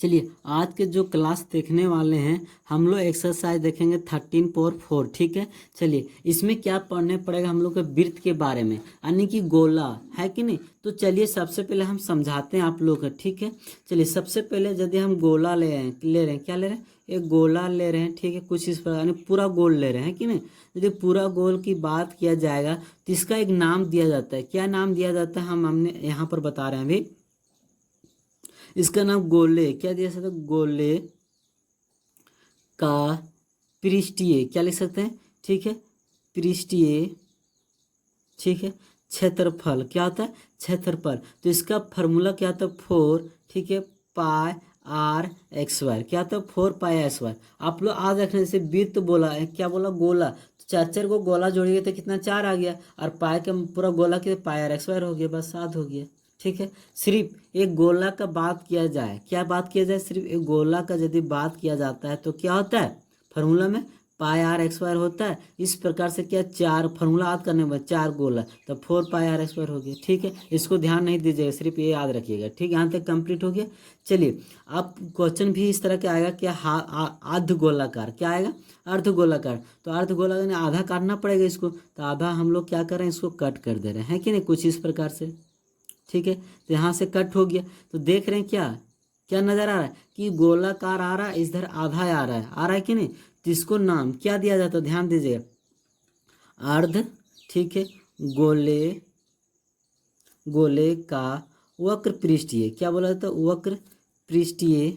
चलिए आज के जो क्लास देखने वाले हैं हम लोग एक्सरसाइज देखेंगे 13.4। ठीक है, चलिए इसमें क्या पढ़ने पड़ेगा हम लोग के वृत्त के बारे में, यानी कि गोला है कि नहीं। तो चलिए सबसे पहले हम समझाते हैं आप लोग को। ठीक है, चलिए सबसे पहले यदि हम गोला ले रहे हैं क्या ले रहे हैं, एक गोला ले रहे हैं। ठीक है, कुछ इस प्रकार यानी पूरा गोल ले रहे हैं कि नहीं। यदि पूरा गोल की बात किया जाएगा तो इसका एक नाम दिया जाता है। क्या नाम दिया जाता है हमने यहाँ पर बता रहे हैं अभी। इसका नाम गोले क्या दिया सकते हैं, गोले का पृष्ठीय क्या लिख सकते हैं। ठीक है, पृष्ठीय ठीक है क्षेत्रफल क्या होता है, क्षेत्रफल। तो इसका फार्मूला क्या होता है, 4 ठीक है पाई आर एक्स वाई। क्या होता है 4 पाई एक्स वाई। आप लोग आज रखने से वृत्त बोला है, क्या बोला गोला, तो चार को गोला जोड़िए तो कितना 4 आ गया, और पाई का पूरा गोला के पाई आर एक्स वाई हो गया, बस 7 हो गया। ठीक है, सिर्फ एक गोला का बात किया जाए, क्या बात किया जाए, सिर्फ एक गोला का यदि बात किया जाता है तो क्या होता है फार्मूला में पाई आर एक्स वायर होता है। इस प्रकार से क्या 4 फार्मूला याद करने में 4 गोला तो 4 पाई आर एक्स वायर हो गया। ठीक है, इसको ध्यान नहीं दीजिएगा, सिर्फ ये याद रखिएगा। ठीक, यहाँ तक कंप्लीट हो गया। चलिए अब क्वेश्चन भी इस तरह के आएगा, क्या अर्ध गोलाकार क्या आएगा, अर्ध गोलाकार। तो अर्ध गोलाकार ने आधा काटना पड़ेगा इसको, तो आधा हम लोग क्या कर रहे हैं, इसको कट कर दे रहे हैं कि नहीं, कुछ इस प्रकार से। ठीक है, तो यहाँ से कट हो गया, तो देख रहे हैं क्या क्या नजर आ रहा है कि गोलाकार आ रहा है, इधर आधा आ रहा है कि नहीं। तो इसको नाम क्या दिया जाता है, ध्यान दीजिए, अर्ध ठीक है गोले का वक्र पृष्ठीय क्या बोला जाता है, वक्र पृष्ठीय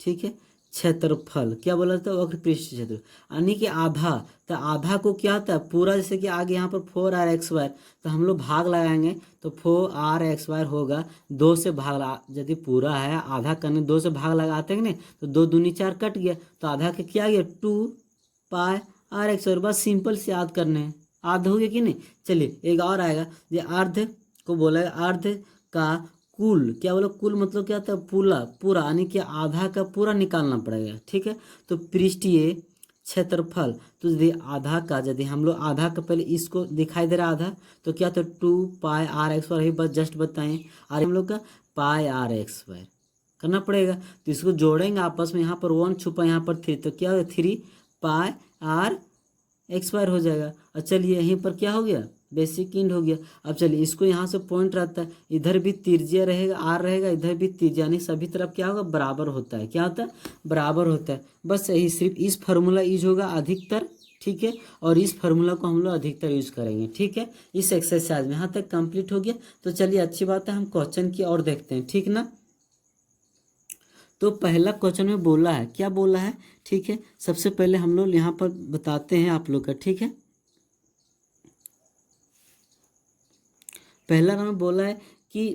ठीक है क्षेत्रफल क्या बोला जाता है, वक्र पृष्ठीय क्षेत्र, यानी कि आधा। तो आधा को क्या होता है पूरा, जैसे कि आगे यहाँ पर 4 आर एक्स वायर, तो हम लोग भाग लगाएंगे तो 4 आर एक्स वायर होगा, 2 से भाग यदि पूरा है आधा करने 2 से भाग लगाते हैं नहीं, तो 2 दूनी 4 कट गया, तो आधा के क्या गया 2 पाई आर एक्स वायर। बस सिंपल से याद करने हैं, आध हो गया कि नहीं। चलिए एक और आएगा, ये अर्ध को बोला है अर्ध का कुल क्या बोला, कुल मतलब क्या होता है पूरा पूरा, यानी कि आधा का पूरा निकालना पड़ेगा। ठीक है, तो पृष्ठीय क्षेत्रफल, तो यदि आधा का यदि हम लोग आधा का पहले इसको दिखाई दे रहा आधा, तो क्या तो 2 पाई आर एक्स वाई, बस जस्ट बताएं, और हम लोग का पाई आर एक्स वाई करना पड़ेगा। तो इसको जोड़ेंगे आपस में, यहाँ पर 1 छुपा यहाँ पर 3, तो क्या हो 3 पाई आर एक्स वाई हो जाएगा। और चलिए यहीं पर क्या हो गया, बेसिक इंड हो गया। अब चलिए इसको यहाँ से पॉइंट रहता है, इधर भी तिरजिया रहेगा आर रहेगा, इधर भी तिरजिया, यानी सभी तरफ क्या होगा बराबर होता है, क्या होता है बराबर होता है। बस यही सिर्फ इस फार्मूला यूज होगा अधिकतर। ठीक है, और इस फार्मूला को हम लोग अधिकतर यूज करेंगे। ठीक है, इस एक्सरसाइज में यहाँ तक कंप्लीट हो गया। तो चलिए अच्छी बात है, हम क्वेश्चन की ओर देखते हैं। ठीक ना, तो पहला क्वेश्चन में बोला है, क्या बोला है। ठीक है, सबसे पहले हम लोग यहाँ पर बताते हैं आप लोग का। ठीक है, पहला नंबर बोला है कि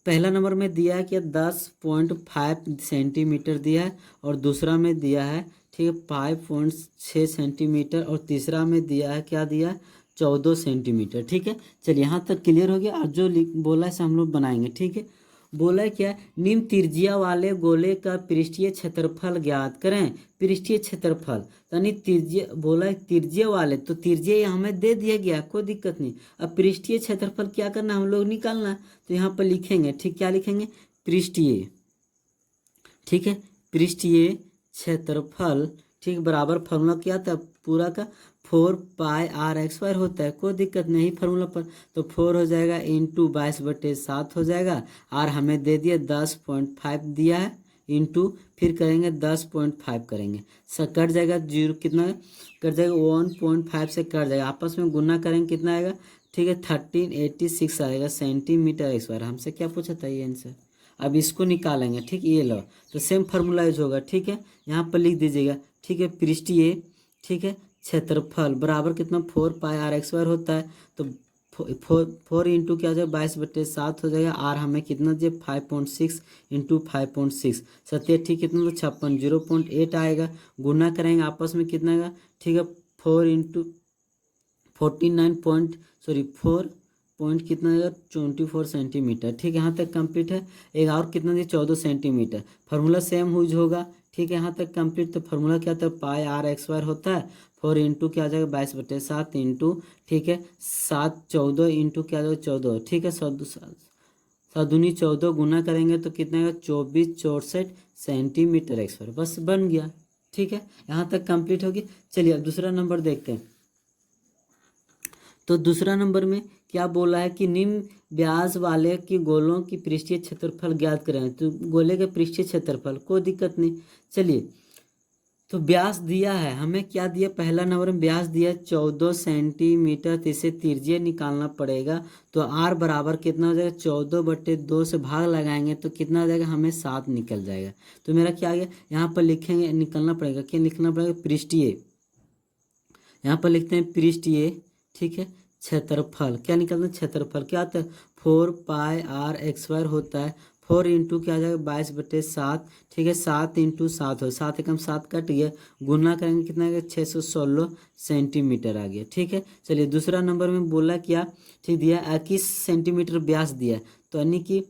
पहला नंबर में दिया है कि 10.5 सेंटीमीटर दिया है, और दूसरा में दिया है ठीक है 5.6 सेंटीमीटर, और तीसरा में दिया है क्या दिया है 14 सेंटीमीटर। ठीक है, चलिए यहाँ तक क्लियर हो गया। और जो बोला है से हम लोग बनाएंगे। ठीक है, बोला है क्या, निम्न त्रिज्या वाले गोले का पृष्ठीय क्षेत्रफल ज्ञात करें। पृष्ठीय क्षेत्रफल यानी त्रिज्या, बोला है त्रिज्या वाले, तो त्रिज्या हमें दे दिया गया, कोई दिक्कत नहीं। अब पृष्ठीय क्षेत्रफल क्या करना हम लोग निकालना, तो यहाँ पर लिखेंगे। ठीक, क्या लिखेंगे पृष्ठीय, ठीक है पृष्ठीय क्षेत्रफल ठीक बराबर फार्मूला क्या था पूरा का 4 पाई आर एक्स वायर होता है, कोई दिक्कत नहीं फार्मूला पर। तो 4 हो जाएगा इंटू 22/7 हो जाएगा, और हमें दे दिया 10.5 दिया है, इंटू फिर करेंगे 10.5 करेंगे, कट जाएगा 0 कितना कट जाएगा 1.5 से कट जाएगा, आपस में गुना करेंगे कितना आएगा। ठीक है 1386 आएगा सेंटीमीटर एक्स वायर। हमसे क्या पूछा था ये आंसर। अब इसको निकालेंगे। ठीक, ये लो, तो सेम फार्मूला यूज होगा। ठीक है, यहाँ पर लिख दीजिएगा। ठीक है, पृष्ठीय ठीक है क्षेत्रफल बराबर कितना 4 पाई आर एक्स वायर होता है, तो 4 इंटू क्या हो जाएगा 22/7 हो जाएगा, आर हमें कितना दिया 5.6 इंटू 5.6 सत्य ठीक कितना तो 56 0.8 आएगा, गुना करेंगे आपस में कितना आएगा। ठीक है 4 इंटू 4 पॉइंट कितना आएगा 24 सेंटीमीटर। ठीक है, यहाँ तक कंप्लीट है। एक और कितना दिया 14 सेंटीमीटर, फार्मूला सेम यूज होगा। ठीक है, यहाँ तक कंप्लीट। तो फार्मूला क्या होता है पाई आर एक्स वायर होता है, 4 इंटू क्या आ जाएगा 22/7 इंटू ठीक है 7 14 इंटू क्या आ जाएगा 14। ठीक है 7 दूनी 14 गुना करेंगे तो कितना आएगा 24 64 सेंटीमीटर एक्स स्क्वायर, बस बन गया। ठीक है, यहाँ तक कंप्लीट होगी। चलिए अब दूसरा नंबर देखते हैं। तो दूसरा नंबर में क्या बोला है कि निम्न व्यास वाले की गोलों की पृष्ठीय क्षेत्रफल ज्ञात करें। तो गोले के पृष्ठीय क्षेत्रफल, कोई दिक्कत नहीं। चलिए, तो व्यास दिया है हमें, क्या दिया, पहला नंबर में व्यास दिया 14 सेंटीमीटर, तो इसे त्रिज्या निकालना पड़ेगा। तो आर बराबर कितना हो जाएगा, 14/2 से भाग लगाएंगे तो कितना हो जाएगा, हमें 7 निकल जाएगा। तो मेरा क्या आ गया, यहाँ पर लिखेंगे, निकलना पड़ेगा, क्या लिखना पड़ेगा, पृष्ठीय, यहाँ पर लिखते हैं पृष्ठीय, ठीक है, क्षेत्रफल। क्या निकलता है, क्षेत्रफल क्या आता है, 4πr² होता है। 4 इंटू क्या आ जाएगा, 22/7, ठीक है, 7 इंटू 7 हो, 7 एकम 7 कट गया, गुना करेंगे कितना आ गया, 616 सेंटीमीटर आ गया। ठीक है, चलिए दूसरा नंबर में बोला क्या, ठीक दिया 21 सेंटीमीटर व्यास दिया है। तो यानी कि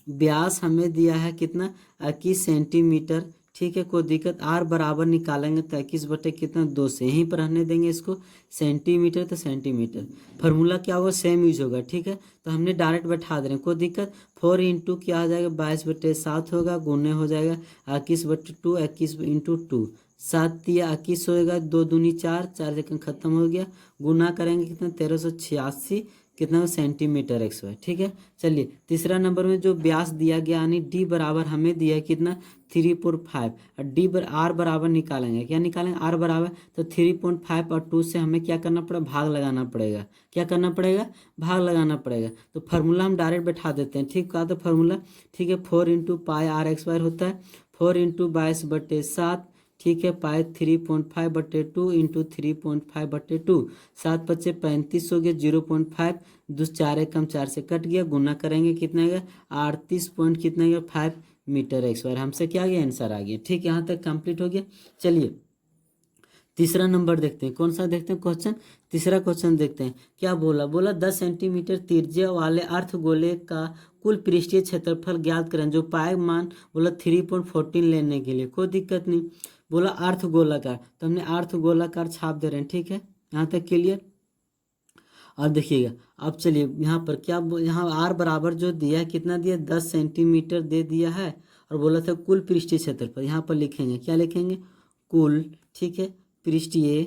व्यास हमें दिया है कितना, 21 सेंटीमीटर। ठीक है, कोई दिक्कत, आर बराबर निकालेंगे तो 21 कितना, 2 से, यहीं पर रहने देंगे इसको, सेंटीमीटर तो सेंटीमीटर, फार्मूला क्या होगा, सेम यूज होगा। ठीक है, तो हमने डायरेक्ट बैठा दे रहे हैं, कोई दिक्कत। 4 इंटू क्या हो जाएगा, 22/7 होगा, गुने हो जाएगा 21/2, 21 इंटू 2, 7 या 21 होएगा, 2 दूनी 4, 4 से खत्म हो गया, गुना करेंगे कितना, 1386 कितना सेंटीमीटर एक्स वाई। ठीक है, चलिए तीसरा नंबर में जो व्यास दिया गया यानी डी बराबर हमें दिया है कितना, 3.5, और डी आर बराबर निकालेंगे, क्या निकालेंगे, आर बराबर, तो 3.5 और 2 से हमें क्या करना पड़ेगा, भाग लगाना पड़ेगा। क्या करना पड़ेगा, भाग लगाना पड़ेगा। तो फार्मूला हम डायरेक्ट बैठा देते हैं। ठीक, कहा तो फार्मूला, ठीक है, 4 इंटू पाई आर एक्स वायर होता है, 4 इंटू 22/7, ठीक है, पाई 3.5/2 इंटू 3.5/2, 7×5 = 35 हो गया, 0.5, 2 4 एकम 4 से कट गया, गुना करेंगे कितना गया, 38 पॉइंट कितना गया, 5 मीटर एक्स वायर। हमसे क्या गया, आंसर आ गया। ठीक, यहाँ तक कंप्लीट हो गया। चलिए तीसरा नंबर देखते हैं, कौन सा देखते हैं क्वेश्चन, तीसरा क्वेश्चन देखते हैं। क्या बोला, बोला 10 सेंटीमीटर त्रिज्या वाले अर्धगोले का कुल पृष्ठीय क्षेत्रफल ज्ञात करें। जो पाए मान बोला 3.14 लेने के लिए, कोई दिक्कत नहीं। बोला अर्धगोलाकार, तो हमने अर्धगोलाकार छाप दे रहे हैं। ठीक है, यहाँ तक क्लियर। अब देखिएगा, अब चलिए यहाँ पर क्या, यहाँ आर बराबर जो दिया है कितना दिया, 10 सेंटीमीटर दे दिया है, और बोला था कुल पृष्ठीय क्षेत्रफल, यहाँ पर लिखेंगे, क्या लिखेंगे, कुल, ठीक है, पृष्ठीय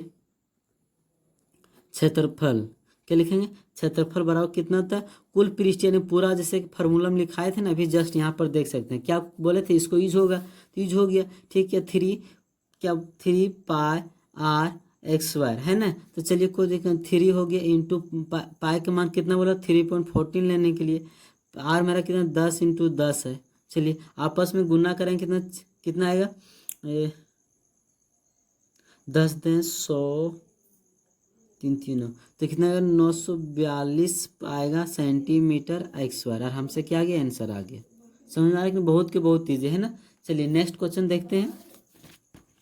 क्षेत्रफल, क्या लिखेंगे, क्षेत्रफल बराबर कितना था, कुल पृष्ठीय ने पूरा, जैसे फार्मूला में लिखाए थे ना अभी जस्ट, यहाँ पर देख सकते हैं क्या बोले थे, इसको यूज होगा तो यूज हो गया। ठीक है, 3πr² है ना। तो चलिए कोई दिक्कत, 3 हो गया इंटू पाई के मान कितना बोला, 3.14 लेने के लिए, आर मेरा कितना 10 इंटू 10 है। चलिए आपस में गुना करें, कितना कितना आएगा, 10 दें 100, 3 3 तो कितना आएगा, 942 आएगा सेंटीमीटर एक्स स्क्वायर। और हमसे क्या आ गया, आंसर आ गया। समझ में आ रहा है कि बहुत के बहुत चीज़ें है ना। चलिए नेक्स्ट क्वेश्चन देखते हैं।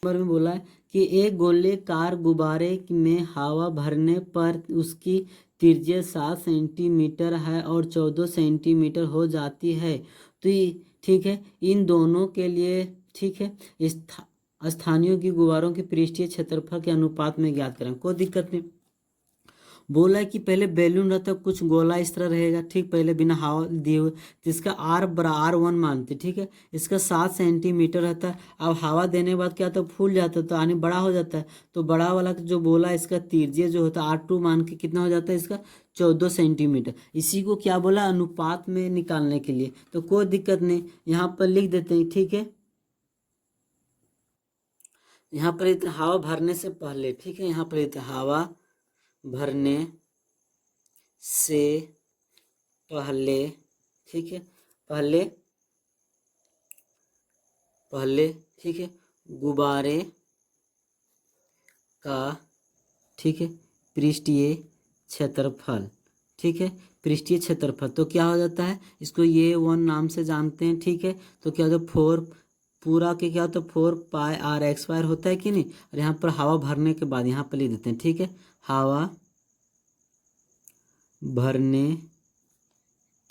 नंबर में बोला है कि एक गोलेकार गुब्बारे में हवा भरने पर उसकी त्रिज्या 7 सेंटीमीटर है और 14 सेंटीमीटर हो जाती है। तो ठीक है, इन दोनों के लिए, ठीक है, स्थानियों की गुब्बारों की पृष्ठीय क्षेत्रफल के अनुपात में ज्ञात करें। कोई दिक्कत नहीं। बोला है कि पहले बैलून रहता, कुछ गोला इस तरह रहेगा, ठीक, पहले बिना हवा दिए हुए, तो इसका R1 मानते, ठीक है, इसका 7 सेंटीमीटर रहता है। अब हवा देने के बाद क्या होता है, फूल जाता है, तो आने बड़ा हो जाता है। तो बड़ा वाला जो बोला, इसका त्रिज्या जो होता है R2 मान के कितना हो जाता है, इसका 14 सेंटीमीटर। इसी को क्या बोला, अनुपात में निकालने के लिए। तो कोई दिक्कत नहीं, यहाँ पर लिख देते हैं। ठीक है, यहाँ पर हवा भरने से पहले, ठीक है, यहाँ पर हवा भरने से पहले, ठीक है, पहले ठीक है, गुब्बारे का, ठीक है, पृष्ठीय क्षेत्रफल, ठीक है, पृष्ठीय क्षेत्रफल तो क्या हो जाता है, इसको ये 1 नाम से जानते हैं। ठीक है, तो क्या होता है, 4 पूरा के क्या होता है, 4πr² होता है कि नहीं। और यहाँ पर हवा भरने के बाद यहाँ पर लिख देते हैं। ठीक है, हवा भरने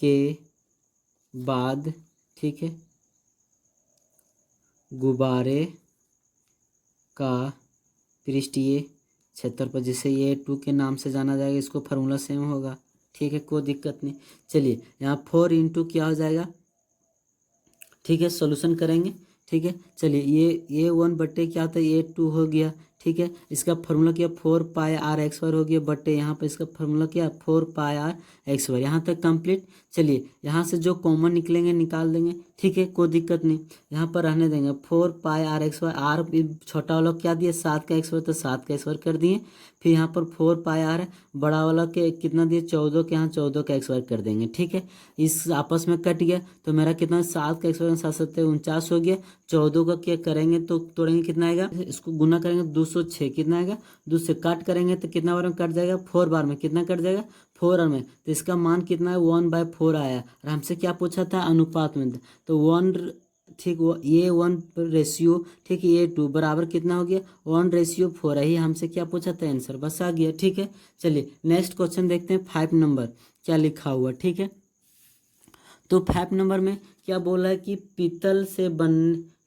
के बाद, ठीक है, गुब्बारे का पृष्ठीय क्षेत्रफल, जिसे ये 2 के नाम से जाना जाएगा, इसको फार्मूला सेम होगा। ठीक है, कोई दिक्कत नहीं। चलिए यहाँ 4 इंटू क्या हो जाएगा, ठीक है, सॉल्यूशन करेंगे। ठीक है। चलिए ये 1 बट्टे क्या होता है, ये 2 हो गया, ठीक है। इसका फार्मूला क्या, 4πr(x²) हो गया, बट्टे यहाँ पर इसका फार्मूला क्या, 4πr(x²). यहाँ तक कंप्लीट। चलिए यहाँ से जो कॉमन निकलेंगे निकाल देंगे, ठीक है, कोई दिक्कत नहीं, यहाँ पर रहने देंगे। 4πr(x²), आर छोटा वाला क्या दिए, 7 का x² तो 7 का x² कर दिए। फिर यहाँ पर 4πr है, बड़ा वाला के कितना दिए, 14 के, यहाँ 14 का x² कर देंगे, ठीक है। इस आपस में कट गया तो मेरा कितना, 7 का x² 7 7 49 हो गया। 14 का क्या करेंगे तो तोड़ेंगे, कितना आएगा, इसको गुना करेंगे 206, कितना आएगा, 2 से काट करेंगे तो कितना बार में कट जाएगा, 4 बार में, कितना कट जाएगा, 4 बार में। तो इसका मान कितना है, 1/4 आया। और हमसे क्या पूछा था, अनुपात में, तो 1, ठीक, वो ये 1 रेशियो, ठीक, ये 2 बराबर कितना हो गया, 1/4 है। ही हमसे क्या पूछा था, आंसर बस आ गया, ठीक है। चलिए नेक्स्ट क्वेश्चन देखते हैं, 5 नंबर क्या लिखा हुआ, ठीक है। तो 5 नंबर में क्या बोला है कि पीतल से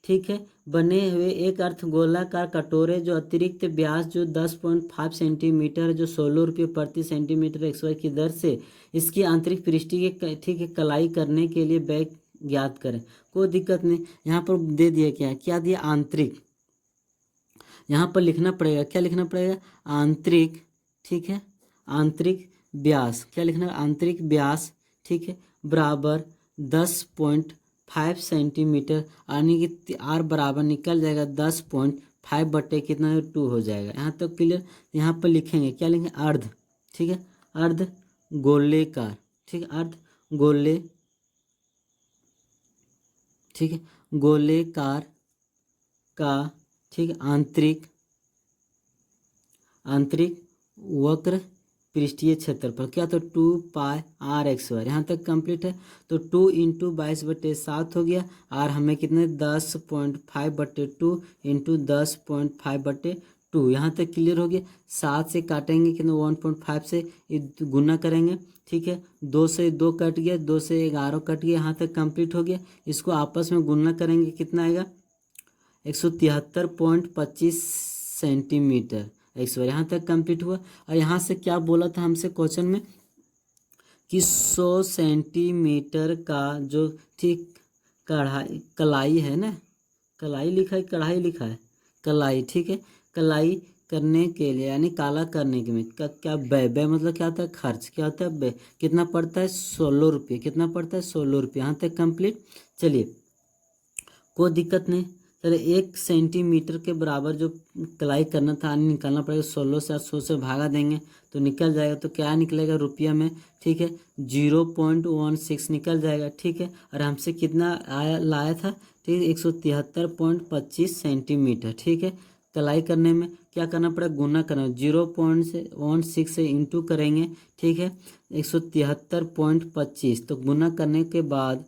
ठीक है, बने हुए एक अर्धगोलाकार कटोरे जो अतिरिक्त व्यास जो 10.5 सेंटीमीटर, जो 16 रुपये प्रति सेंटीमीटर x² की दर से इसकी आंतरिक पृष्ठीय के, ठीक है, कलाई करने के लिए बैग ज्ञात करें। कोई दिक्कत नहीं, यहाँ पर दे दिया, क्या दिया, आंतरिक। यहाँ पर लिखना पड़ेगा, क्या लिखना पड़ेगा, आंतरिक, ठीक है, आंतरिक व्यास, क्या लिखना है, आंतरिक व्यास, ठीक है, बराबर 10.5 सेंटीमीटर, यानी कि आर बराबर निकल जाएगा 10.5 बट्टे कितना, 2 हो जाएगा। यहाँ तक तो क्लियर। यहाँ पर लिखेंगे, क्या लिखेंगे, अर्ध, ठीक है, अर्ध गोलेकार, ठीक है, अर्ध गोले, ठीक है, गोलेकार का, ठीक है, आंतरिक वक्र पृष्ठीय क्षेत्रफल क्या, तो 2πr(x²). यहाँ तक कंप्लीट है। तो 2 × 22/7 हो गया, और हमें कितने, 10.5/2 × 10.5/2। यहाँ तक क्लियर हो गया। 7 से काटेंगे कितने, 1.5 से गुना करेंगे, ठीक है। 2 से 2 कट गया, 2 से 11 कट गया, यहाँ तक कंप्लीट हो गया। इसको आपस में गुना करेंगे, कितना आएगा, 173.25 सेंटीमीटर x²। यहाँ तक कंप्लीट हुआ। और यहाँ से क्या बोला था हमसे क्वेश्चन में कि 100 सेंटीमीटर का जो, ठीक, कलाई है ना, कलाई लिखा है, कढ़ाई लिखा है, कलाई, ठीक है, कलाई करने के लिए, यानी काला करने के में क्या व्यय मतलब क्या होता है, खर्च, क्या होता है, व्यय, कितना पड़ता है, 16 रुपये, कितना पड़ता है, 16 रुपये। यहाँ तक कंप्लीट। चलिए कोई दिक्कत नहीं। चलिए 1 सेंटीमीटर के बराबर जो कलाई करना था, निकालना पड़ेगा, 16 से 100 से भागा देंगे तो निकल जाएगा। तो क्या निकलेगा रुपया में, ठीक है, 0.16 निकल जाएगा, ठीक है। और हमसे कितना लाया था, ठीक है, 173.25 सेंटीमीटर, ठीक है। कलाई करने में क्या करना पड़ेगा, गुना करना, 0.16 से इंटू करेंगे, ठीक है, 173.25। तो गुना करने के बाद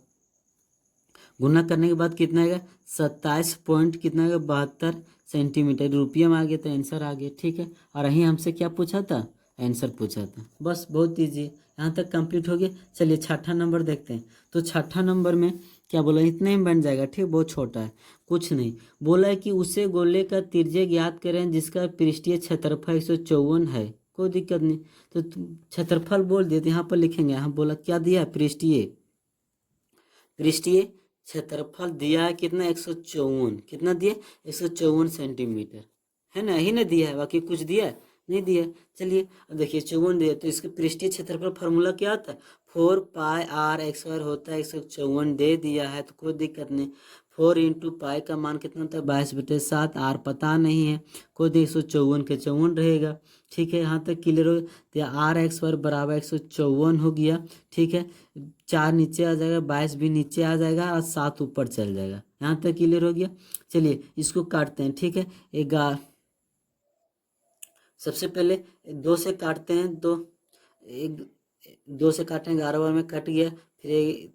कितना आएगा, 27 पॉइंट कितना आएगा, 72 सेंटीमीटर। रुपये में आ गया तो आंसर आ गया, ठीक है। और यहीं हमसे क्या पूछा था, आंसर पूछा था, बस बहुत ईजी। यहाँ तक कंप्लीट हो गया। चलिए 6ठा नंबर देखते हैं। तो 6ठा नंबर में क्या बोला, इतने में बन जाएगा, ठीक, बहुत छोटा है, कुछ नहीं। बोला है कि उसे गोले का त्रिज्या ज्ञात करें जिसका पृष्ठीय क्षेत्रफल 154 है। कोई दिक्कत नहीं, तो क्षेत्रफल बोल दिए तो यहाँ पर लिखेंगे। यहाँ बोला क्या दिया है, पृष्ठीय क्षेत्रफल दिया है कितना, 154, कितना दिया, 154 सेंटीमीटर, है ना, यही ना दिया है, बाकी कुछ दिया है, नहीं दिया। चलिए अब देखिए 54 दिया, तो इसके पृष्ठीय क्षेत्रफल फार्मूला क्या आता है, 4πr(x² होता है, 154 दे दिया है तो कोई दिक्कत नहीं। 4 × पाई का मान कितना होता है, 22/7। आर पता नहीं है, कोई दिक्कत, 154 के 54 रहेगा, ठीक है। यहाँ तक क्लियर हो गया। r(x² बराबर 154 हो गया, ठीक है। 4 नीचे आ जाएगा, 22 भी नीचे आ जाएगा, और 7 ऊपर चल जाएगा। यहाँ तक क्लियर हो गया। चलिए इसको काटते हैं, ठीक है। 11 सबसे पहले 2 से काटते हैं, 2 से काटते हैं, 11 बार में कट गया। फिर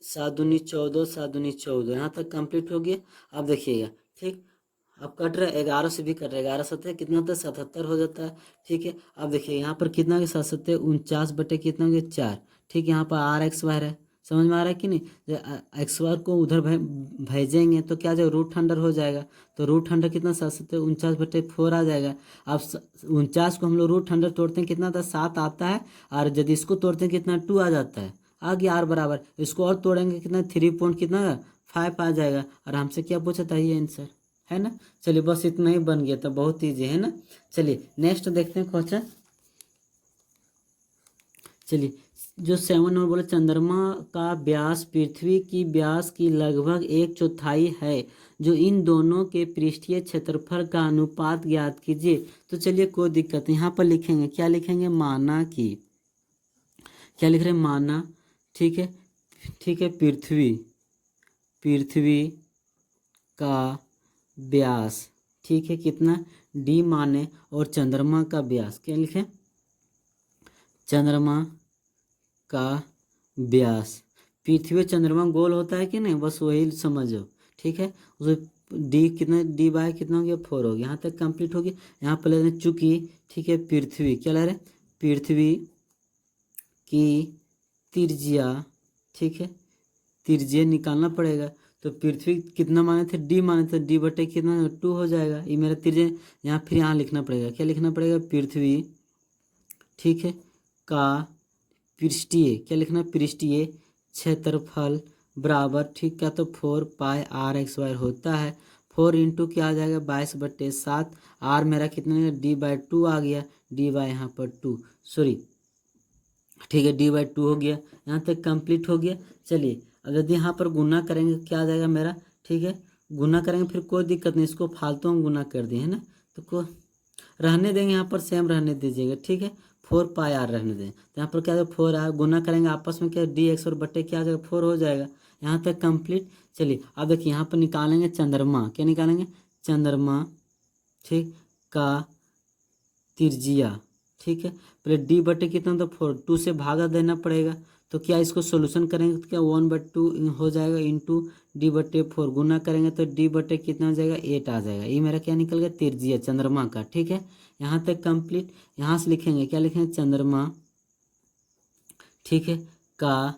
7 दूनी 14, 7 दूनी 14, यहाँ तक कंप्लीट हो गया। अब देखिएगा, ठीक, अब कट रहा है, 11 से भी कट रहा है, 11 7 कितना होता है, 77 हो जाता है, ठीक है। अब देखिए यहाँ पर कितना हो गया, 7 49 बटे कितना हो गया, 4, ठीक। यहाँ पर r(x²) है, समझ में आ रहा है कि नहीं। x² को उधर भेजेंगे तो क्या जाएगा, √100 हो जाएगा। तो √100 कितना, 7 49/4 आ जाएगा। अब 49 को हम लोग √100 तोड़ते हैं, कितना आता है, 7 आता है। और यदि इसको तोड़ते हैं कितना, 2 आ जाता है। आ गया आर बराबर, इसको और तोड़ेंगे कितना 3 पॉइंट कितना 5 आ जाएगा। और हमसे क्या पूछा था ये आंसर है ना। चलिए बस इतना ही बन गया था, बहुत ईजी है ना। चलिए नेक्स्ट देखते हैं क्वेश्चन। चलिए जो 7 नंबर बोले, चंद्रमा का व्यास पृथ्वी की व्यास की लगभग 1/4 है, जो इन दोनों के पृष्ठीय क्षेत्रफल का अनुपात ज्ञात कीजिए। तो चलिए कोई दिक्कत नहीं, यहाँ पर लिखेंगे क्या लिखेंगे, माना कि, क्या लिख रहे हैं, माना, ठीक है, ठीक है, पृथ्वी का व्यास, ठीक है, कितना d माने, और चंद्रमा का व्यास क्या लिखें, चंद्रमा का व्यास, पृथ्वी चंद्रमा गोल होता है कि नहीं, बस वही समझो, ठीक है। उसे डी कितना, डी बाय कितना हो गया 4 हो गया, यहाँ तक कंप्लीट हो गया। यहाँ पर ले लें चूंकि, ठीक है, पृथ्वी क्या ले रहे हैं, पृथ्वी की त्रिज्या, ठीक है, त्रिज्या निकालना पड़ेगा। तो पृथ्वी कितना माने थे, डी माने थे, डी बटे कितना 2 हो जाएगा, ये मेरा त्रिज्या। यहाँ फिर यहाँ लिखना पड़ेगा, क्या लिखना पड़ेगा, पृथ्वी, ठीक है, का पृष्ठीय, क्या लिखना, पृष्ठीय क्षेत्रफल बराबर, ठीक, क्या तो 4πr/x² होता है। 4 इंटू क्या आ जाएगा 22/7, आर मेरा कितने d/2 आ गया, डी बाय यहाँ पर 2, सॉरी, ठीक है, d/2 हो गया। यहाँ तक कंप्लीट हो गया। चलिए अब यदि यहाँ पर गुना करेंगे क्या आ जाएगा मेरा, ठीक है, गुना करेंगे फिर कोई दिक्कत नहीं, इसको फालतू हम गुना कर दिए है ना, तो को रहने देंगे, यहाँ पर सेम रहने दीजिएगा, ठीक है, 4πr रहने दें। तो यहाँ पर क्या है 4r, गुना करेंगे आपस में क्या dx और बटे क्या आ जाएगा 4 हो जाएगा। यहाँ तक कंप्लीट। चलिए अब देखिए यहाँ पर निकालेंगे चंद्रमा, क्या निकालेंगे, चंद्रमा, ठीक, का त्रिज्या, ठीक है, पहले d बटे कितना तो 4, 2 से भागा देना पड़ेगा। तो क्या इसको सोल्यूशन करेंगे तो क्या 1/2 हो जाएगा, इंटू d/4, गुना करेंगे तो d बटे कितना हो जाएगा 8 आ जाएगा। ये मेरा क्या निकल गया, त्रिज्या चंद्रमा का, ठीक है। यहाँ तक कंप्लीट। यहाँ से लिखेंगे क्या लिखेंगे, चंद्रमा, ठीक है, का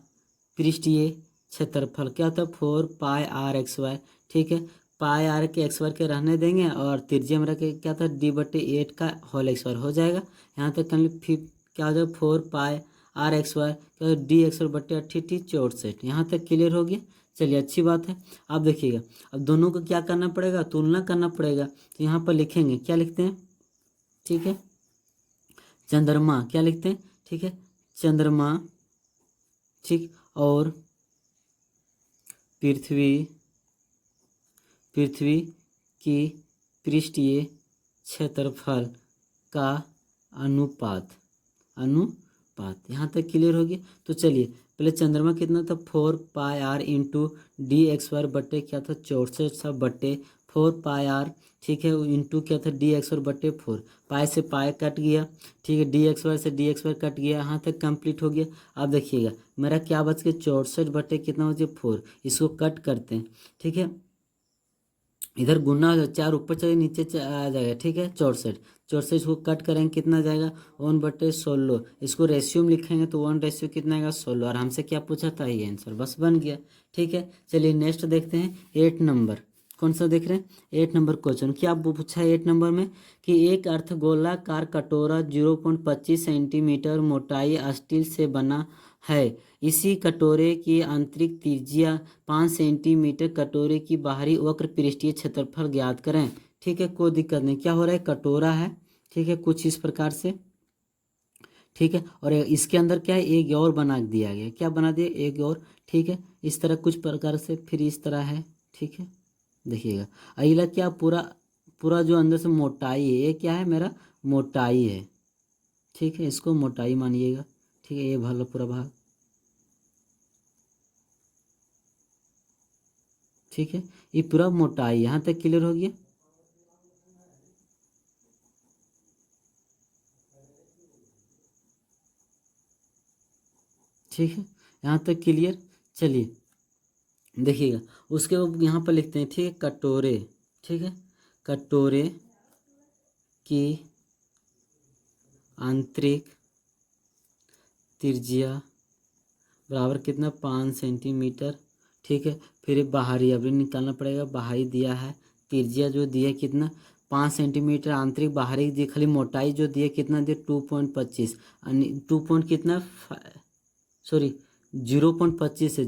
पृष्ठीय क्षेत्रफल क्या होता है 4πr/x², ठीक है, πr के x² के रहने देंगे, और त्रिज्या मेरा क्या था d/8 का होल x² हो जाएगा। यहाँ तक कंप्लीट। फिर क्या हो जाएगा 4πr/x² क्या dx और बटे 64। यहाँ तक क्लियर हो गया। चलिए अच्छी बात है। अब देखिएगा, अब दोनों को क्या करना पड़ेगा, तुलना करना पड़ेगा। तो यहाँ पर लिखेंगे क्या लिखते हैं, ठीक है, चंद्रमा, क्या लिखते हैं, ठीक है, चंद्रमा, ठीक, और पृथ्वी की पृष्ठीय क्षेत्रफल का अनुपात, यहाँ तक क्लियर हो गया। तो चलिए पहले चंद्रमा कितना था 4πr इंटू dx² बटे क्या था 64 बटे 4πr, ठीक है, इंटू क्या था dx और बटे 4, पाई से पाई कट गया, ठीक है, dx² से dx² कट गया। यहाँ तक कंप्लीट हो गया। अब देखिएगा मेरा क्या बच गया 64 बटे कितना हो जाए 4, इसको कट करते हैं, ठीक है, इधर गुना हो जाए, 4 ऊपर चले नीचे आ जाएगा, ठीक है, 64 इसको कट करेंगे कितना आ जाएगा 1/16, इसको रेशियो में लिखेंगे तो 1 रेशियो कितना आएगा 16। और हमसे क्या पूछा था ये आंसर बस बन गया, ठीक है। चलिए नेक्स्ट देखते हैं 8 नंबर, कौन सा देख रहे हैं 8 नंबर क्वेश्चन। क्या पूछा है 8 नंबर में कि एक अर्धगोलाकार कटोरा 0.25 सेंटीमीटर मोटाई स्टील से बना है, इसी कटोरे की आंतरिक त्रिज्या 5 सेंटीमीटर, कटोरे की बाहरी वक्र पृष्ठीय क्षेत्रफल ज्ञात करें, ठीक है, कोई दिक्कत नहीं। क्या हो रहा है, कटोरा है, ठीक है, कुछ इस प्रकार से, ठीक है, और इसके अंदर क्या है एक और बना दिया गया, क्या बना दिया एक और, ठीक है, इस तरह कुछ प्रकार से, फिर इस तरह है, ठीक है, देखिएगा अगला क्या पूरा जो अंदर से मोटाई है, ये क्या है मेरा मोटाई है, ठीक है, इसको मोटाई मानिएगा, ठीक है, ये वाला पूरा भाग, ठीक है, ये पूरा मोटाई। यहाँ तक क्लियर हो गया। ठीक है, यहाँ तक क्लियर। चलिए देखिएगा उसके बाद यहाँ पर लिखते हैं, ठीक है, कटोरे, ठीक है, कटोरे की आंतरिक त्रिज्या बराबर कितना 5 सेंटीमीटर, ठीक है, फिर बाहरी अभी निकालना पड़ेगा, बाहरी दिया है त्रिज्या जो दिया कितना 5 सेंटीमीटर, आंतरिक बाहरी दी, खाली मोटाई जो दिया कितना दिया 2.25, 2 पॉइंट कितना सॉरी 0.25 है,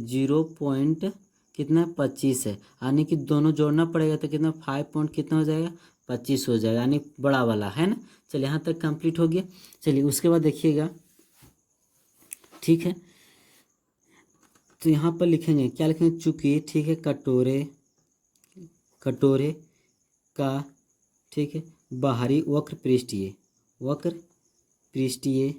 0.25 है, यानी कि दोनों जोड़ना पड़ेगा तो कितना 5 पॉइंट कितना हो जाएगा 25 हो जाएगा, यानी बड़ा वाला है ना। चलिए यहाँ तक कंप्लीट हो गया। चलिए उसके बाद देखिएगा, ठीक है, तो यहाँ पर लिखेंगे क्या लिखेंगे, चूंकि, ठीक है, कटोरे का, ठीक है, बाहरी वक्र पृष्ठीय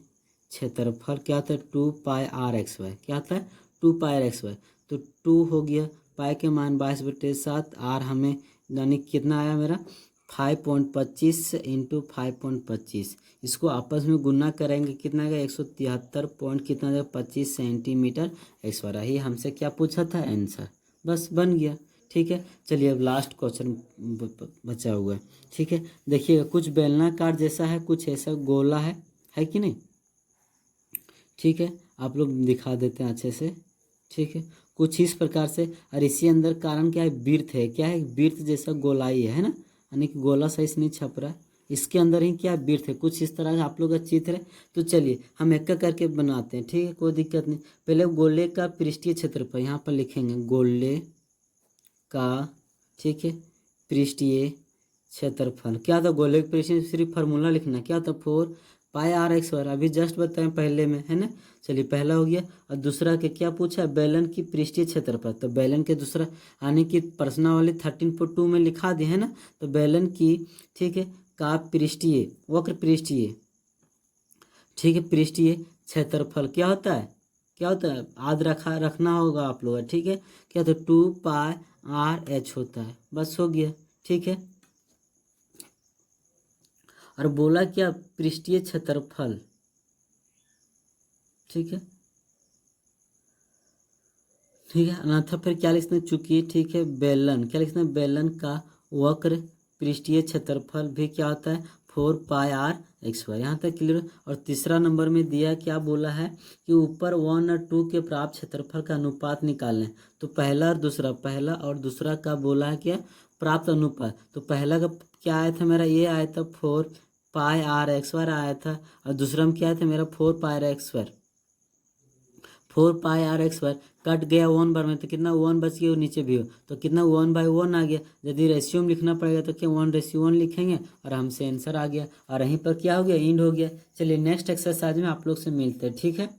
क्षेत्रफल क्या था 2πr/xy, क्या था 2πr/xy। तो 2 हो गया, पाई के मान 22/7, आर हमें यानी कितना आया मेरा 5.25 इंटू 5.25, इसको आपस में गुना करेंगे कितना आएगा 173 पॉइंट कितना आएगा 25 सेंटीमीटर x²। ही हमसे क्या पूछा था आंसर, बस बन गया। ठीक है, चलिए अब लास्ट क्वेश्चन बचा हुआ है। ठीक है, देखिएगा कुछ बेलनाकार जैसा है, कुछ ऐसा गोला है कि नहीं। ठीक है, आप लोग दिखा देते हैं अच्छे से। ठीक है, कुछ इस प्रकार से, और इसी अंदर कारण क्या है, वृत्त है, क्या है, वृत्त जैसा गोलाई है ना, यानी कि गोला सही से नहीं छप रहा है, इसके अंदर ही क्या वृत्त है, कुछ इस तरह का आप लोग का चित्र है। तो चलिए हम एक करके बनाते हैं। ठीक है, कोई दिक्कत नहीं। पहले गोले का पृष्ठीय क्षेत्रफल यहाँ पर लिखेंगे, गोले का, ठीक है, पृष्ठीय क्षेत्रफल क्या था, गोले के पृष्ठीय सिर्फ फार्मूला लिखना, क्या था 4πr/x², अभी जस्ट बताएं पहले में, है ना। चलिए पहला हो गया, और दूसरा के क्या पूछा, बेलन की पृष्ठीय क्षेत्रफल, तो बेलन के दूसरा यानी कि प्रश्नावली 13.2 में लिखा दी है ना। तो बेलन की, ठीक है, का पृष्ठीय वक्र पृष्ठीय, ठीक है, पृष्ठीय क्षेत्रफल क्या होता है, क्या होता है, याद रखना होगा आप लोग। ठीक है, क्या तो 2πr/h होता है, बस हो गया। ठीक है, और बोला क्या, पृष्ठीय क्षेत्रफल। ठीक है, ठीक है, अन्यथा फिर क्या लिखते हैं, चूंकि, ठीक है, बेलन, क्या लिखते हैं, बेलन का वक्र पृष्ठीय क्षेत्रफल भी क्या होता है 4πr/x²। यहाँ तक क्लियर। और तीसरा नंबर में दिया क्या बोला है कि ऊपर 1 और 2 के प्राप्त क्षेत्रफल का अनुपात निकालें। तो पहला और दूसरा का बोला है क्या, प्राप्त अनुपात। तो पहला का क्या आया था मेरा, ये आया था 4πr/x² आया था, और दूसरा में क्या आया था मेरा 4πr/x²। 4πr/x² कट गया 1 बार में, तो कितना 1 बच गया, नीचे भी हो तो कितना 1/1 आ गया। यदि रेशियो में लिखना पड़ेगा तो क्या 1:1 लिखेंगे, और हमसे आंसर आ गया, और यहीं पर क्या हो गया, इंड हो गया। चलिए नेक्स्ट एक्सरसाइज में आप लोग से मिलते हैं। ठीक है।